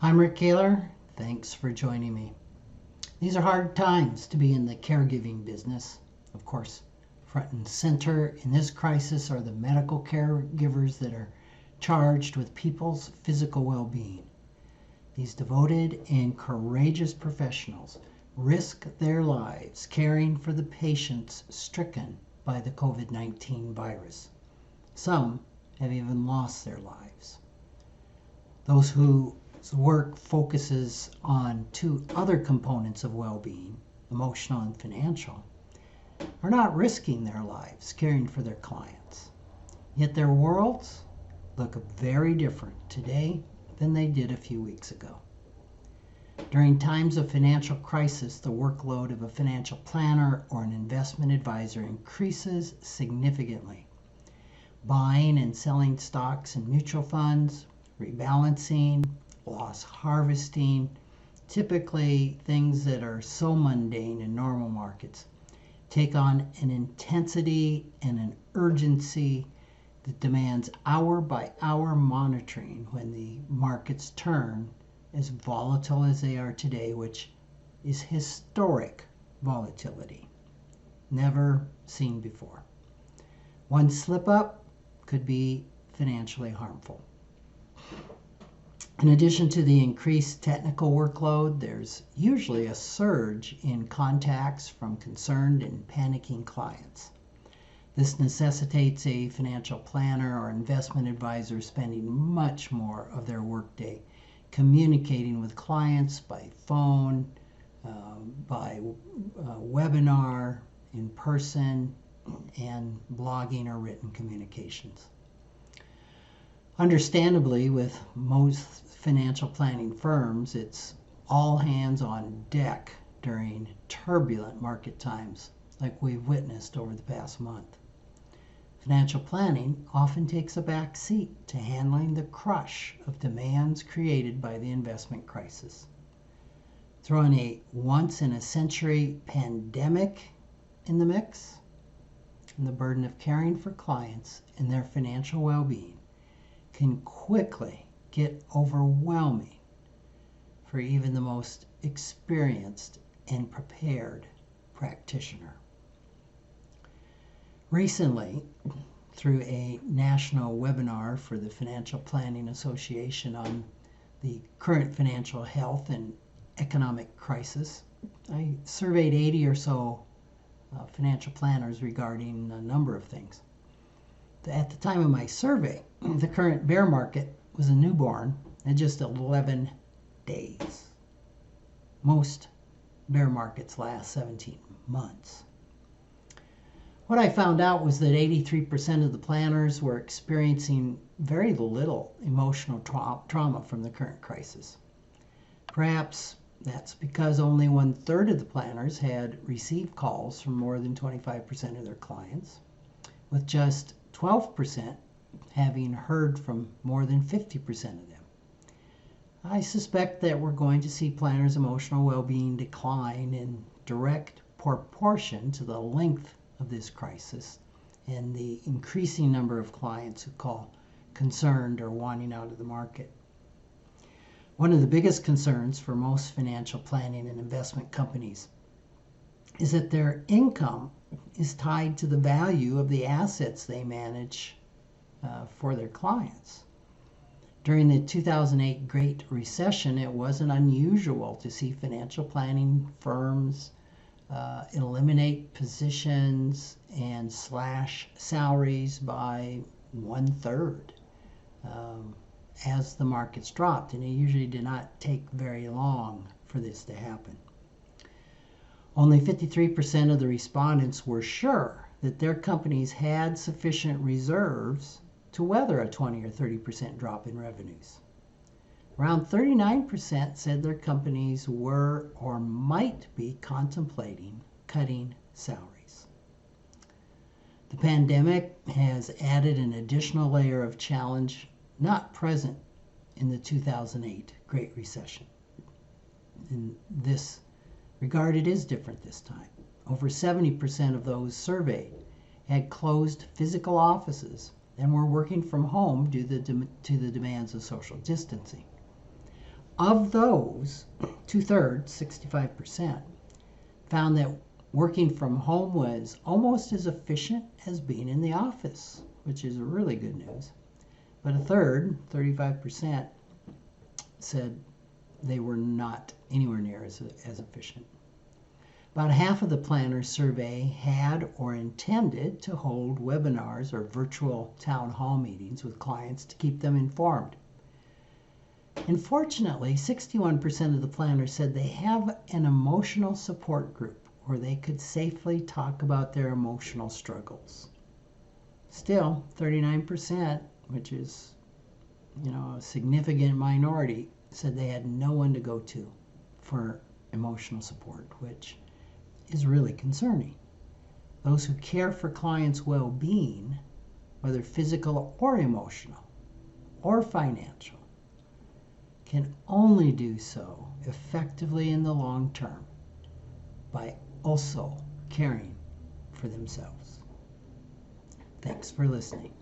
I'm Rick Kaler. Thanks for joining me. These are hard times to be in the caregiving business. Of course, front and center in this crisis are the medical caregivers that are charged with people's physical well-being. These devoted and courageous professionals risk their lives caring for the patients stricken by the COVID-19 virus. Some have even lost their lives. Those whose work focuses on two other components of well-being, emotional and financial, are not risking their lives caring for their clients. Yet their worlds look very different today than they did a few weeks ago. During times of financial crisis, the workload of a financial planner or an investment advisor increases significantly. Buying and selling stocks and mutual funds, rebalancing, loss harvesting, typically things that are so mundane in normal markets, take on an intensity and an urgency that demands hour by hour monitoring when the markets turn as volatile as they are today, which is historic volatility, never seen before. One slip up could be financially harmful. In addition to the increased technical workload, there's usually a surge in contacts from concerned and panicking clients. This necessitates a financial planner or investment advisor spending much more of their workday communicating with clients by phone, by webinar, in person, and blogging or written communications. Understandably, with most financial planning firms, it's all hands on deck during turbulent market times like we've witnessed over the past month. Financial planning often takes a back seat to handling the crush of demands created by the investment crisis. Throw in a once-in-a-century pandemic in the mix, and the burden of caring for clients and their financial well-being can quickly get overwhelming for even the most experienced and prepared practitioner. Recently, through a national webinar for the Financial Planning Association on the current financial health and economic crisis, I surveyed 80 or so financial planners regarding a number of things. At the time of my survey, the current bear market was a newborn at just 11 days. Most bear markets last 17 months. What I found out was that 83% of the planners were experiencing very little emotional trauma from the current crisis. Perhaps that's because only 1/3 of the planners had received calls from more than 25% of their clients, with just 12% having heard from more than 50% of them. I suspect that we're going to see planners' emotional well-being decline in direct proportion to the length of this crisis and the increasing number of clients who call concerned or wanting out of the market. One of the biggest concerns for most financial planning and investment companies is that their income is tied to the value of the assets they manage for their clients. During the 2008 Great Recession, it wasn't unusual to see financial planning firms eliminate positions and slash salaries by 1/3 as the markets dropped, and it usually did not take very long for this to happen. Only 53% of the respondents were sure that their companies had sufficient reserves to weather a 20 or 30% drop in revenues. Around 39% said their companies were or might be contemplating cutting salaries. The pandemic has added an additional layer of challenge not present in the 2008 Great Recession. In this regard, it is different this time. Over 70% of those surveyed had closed physical offices and were working from home due to the demands of social distancing. Of those, 2/3, 65%, found that working from home was almost as efficient as being in the office, which is really good news. But a third, 35%, said they were not anywhere near as efficient. About half of the planners surveyed had or intended to hold webinars or virtual town hall meetings with clients to keep them informed. Unfortunately, 61% of the planners said they have an emotional support group where they could safely talk about their emotional struggles. Still, 39%, which is, a significant minority, said they had no one to go to for emotional support, which is really concerning. Those who care for clients' well-being, whether physical or emotional or financial, can only do so effectively in the long term by also caring for themselves. Thanks for listening.